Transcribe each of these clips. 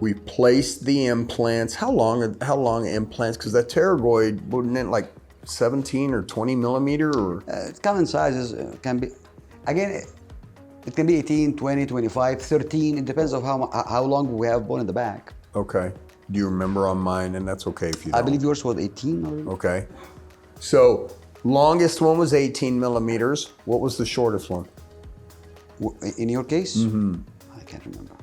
We placed the implants. How long implants? Because that pterygoid, wouldn't it like 17 or 20 millimeter? Or Common sizes can be, again, it can be 18, 20, 25, 13. It depends on how long we have bone in the back. okay. Do you remember on mine? And that's okay if you don't. I believe yours was 18 already. Okay. So longest one was 18 millimeters. What was the shortest one? In your case? I can't remember.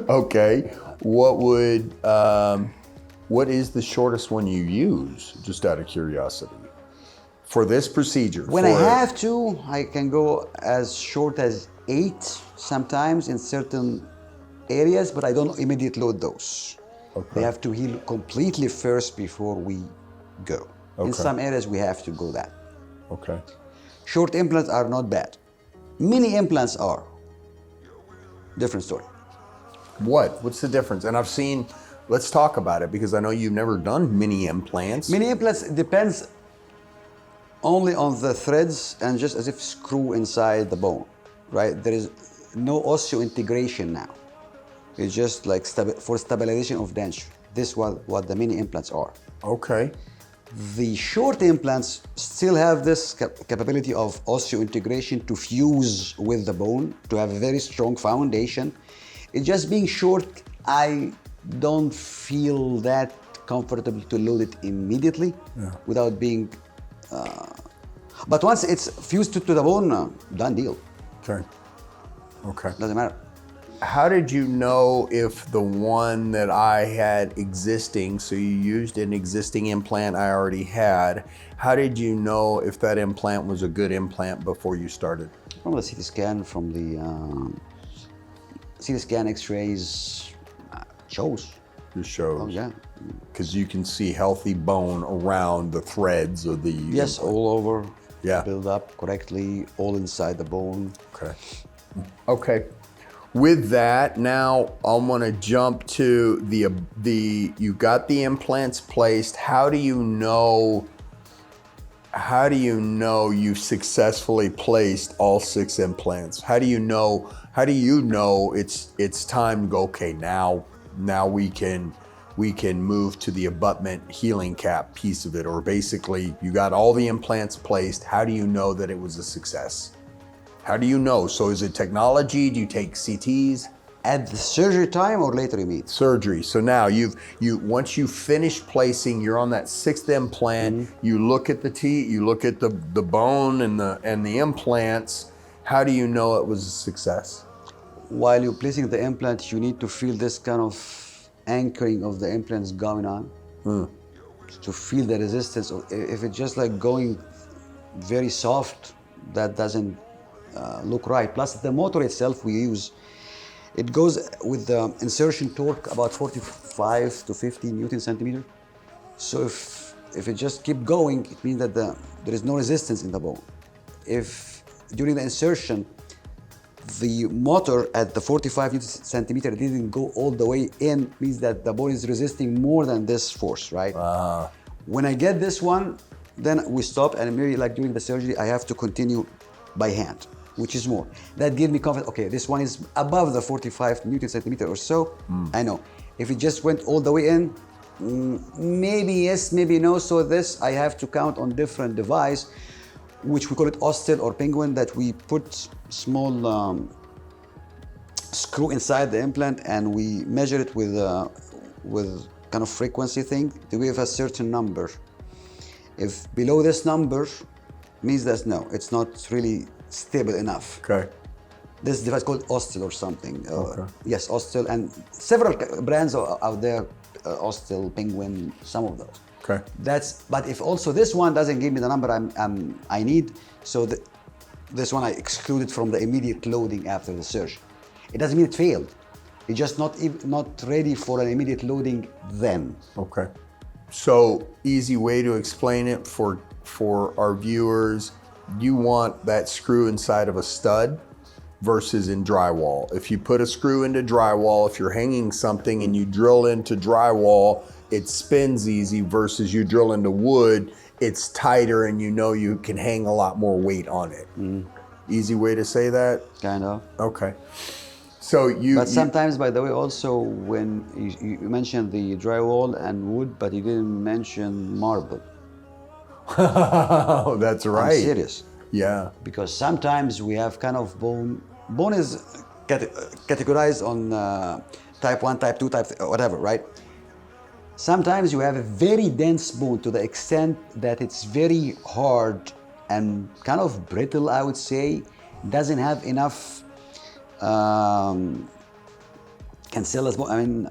Okay. What is the shortest one you use, just out of curiosity, for this procedure? When I have to, I can go as short as 8 sometimes in certain areas, but I don't immediately load those. Okay. They have to heal completely first before we go. In some areas, we have to go that. Okay. Short implants are not bad. Mini implants are. Different story. What's the difference? And I've seen, let's talk about it, because I know you've never done mini implants. Mini implants depends only on the threads and just as if screw inside the bone, right? There is no osseointegration now. It's just like for stabilization of denture. This is what the mini implants are. Okay. The short implants still have this capability of osseointegration to fuse with the bone, to have a very strong foundation. It's just being short, I don't feel that comfortable to load it immediately without being... but once it's fused to the bone, done deal. Okay. Okay. Doesn't matter. How did you know if the one that I had existing, so you used an existing implant I already had, how did you know if that implant was a good implant before you started? From the CT scan, from the CT scan, X-rays, shows. It shows. Oh yeah. Because you can see healthy bone around the threads of the Yes, implant. all over. Yeah. Build up correctly, all inside the bone. Okay. Okay. With that, now I'm gonna jump to you got the implants placed. How do you know you've successfully placed all 6 implants? How do you know it's time to go, okay, now we can move to the abutment healing cap piece of it, or basically you got all the implants placed. How do you know that it was a success? How do you know? So is it technology? Do you take CTs? At the surgery time or later you mean? Surgery. So now once you finish placing, you're on that 6th implant, you look at the teeth, you look at the bone and the implants. How do you know it was a success? While you're placing the implant, you need to feel this kind of anchoring of the implants going on. To feel the resistance. If it's just like going very soft, that doesn't look right. Plus the motor itself we use, it goes with the insertion torque about 45 to 50 Newton centimeter. So if it just keep going, it means that there is no resistance in the bone. If during the insertion, the motor at the 45 Newton centimeter didn't go all the way in, means that the bone is resisting more than this force, right? When I get this one, then we stop, and maybe like during the surgery, I have to continue by hand, which is more. That gives me confidence, okay, this one is above the 45 Newton centimeter or so, I know. If it just went all the way in, maybe yes, maybe no. So this, I have to count on different device, which we call it Ostel or Penguin, that we put small screw inside the implant and we measure it with kind of frequency thing. We have a certain number. If below this number, means that no, it's not really stable enough. Okay. This device called Ostel or something. Okay. Yes, Ostel, and several brands are out there, Ostel, Penguin, some of those. Okay. But if also this one doesn't give me the number I need, so this one I excluded from the immediate loading after the surgery. It doesn't mean it failed. It's just not ready for an immediate loading then. Okay. So easy way to explain it for our viewers, you want that screw inside of a stud versus in drywall. If you put a screw into drywall, if you're hanging something and you drill into drywall, it spins easy, versus you drill into wood, it's tighter and you know you can hang a lot more weight on it. Easy way to say that? Kind of. Okay. So you, But sometimes, by the way, also when you mentioned the drywall and wood, but you didn't mention marble. oh, that's I'm right. serious. Yeah. Because sometimes we have kind of bone. Bone is categorized on type 1, type 2, whatever, right? Sometimes you have a very dense bone to the extent that it's very hard and kind of brittle, I would say. Doesn't have enough cancellous bone. I mean,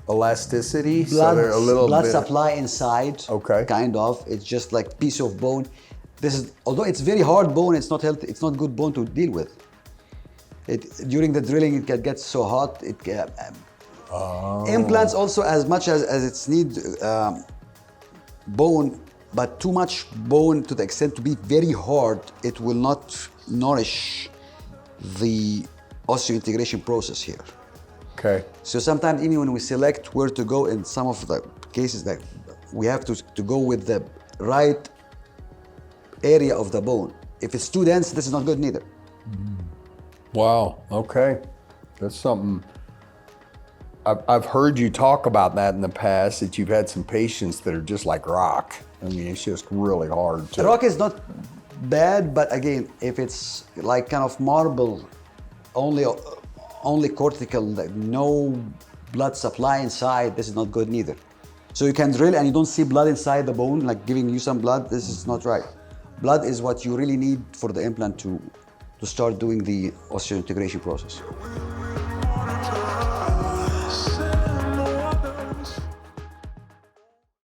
Elasticity. So blood they're a little blood bit. supply inside. Okay. Kind of. It's just like piece of bone. This is, although it's very hard bone, it's not healthy. It's not good bone to deal with. During the drilling, it gets so hot. Implants also, as much as it's need bone, but too much bone to the extent to be very hard, it will not nourish the osseointegration process here. Okay. So sometimes even when we select where to go in some of the cases, that we have to go with the right area of the bone. If it's too dense, this is not good neither. Wow. Okay. That's something. I've heard you talk about that in the past, that you've had some patients that are just like rock. I mean, it's just really hard to. Rock is not bad, but again, if it's like kind of marble, only cortical, like no blood supply inside, this is not good neither. So you can drill and you don't see blood inside the bone, like giving you some blood, this is not right. Blood is what you really need for the implant to start doing the osseointegration process.